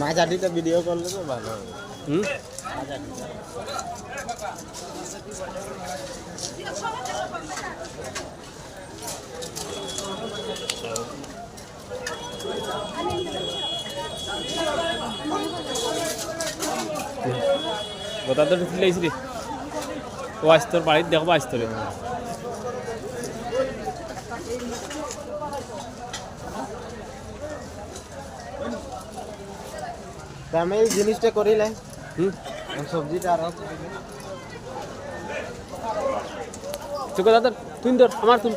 মাঝারিটা video করলে তো ভালো হবে। কথা তো ফিলাইছি রে ও আজ তোর বাড়িতে দেখবো আজ তোরে আমি এই জিনিসটা করিলে সবজিটা আর তুই কথা তোর তুই তোর আমার তুই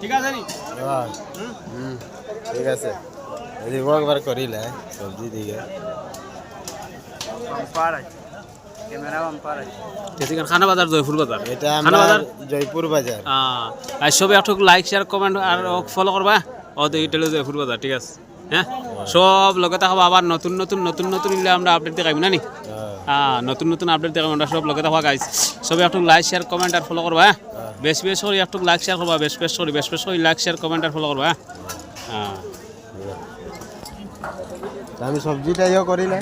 ঠিক আছে নি ঠিক আছে যদি একবার করিলে সবজি দিকে খানা বাজার জয়পুর বাজার এটা খানা আমরা বাজার জয়পুর বাজার আর সবে একটু লাইক শেয়ার কমেন্ট আর ফলো করবা ও তো এইটা জয়পুর বাজার ঠিক আছে হ্যাঁ সব লগে থাকবা আবার নতুন নতুন নতুন নতুন ইলে আমরা আপডেট দেখাইব না নি নতুন নতুন আপডেট দেখাবো আমরা সব লগে থাকবা গাইস সবে একটু লাইক শেয়ার কমেন্ট আর ফলো করবা বেশ বেশ করে একটু লাইক শেয়ার করবা বেশ বেশ করে লাইক শেয়ার কমেন্ট আর ফলো করবা আমি সবজিটা ইয়ে করিলে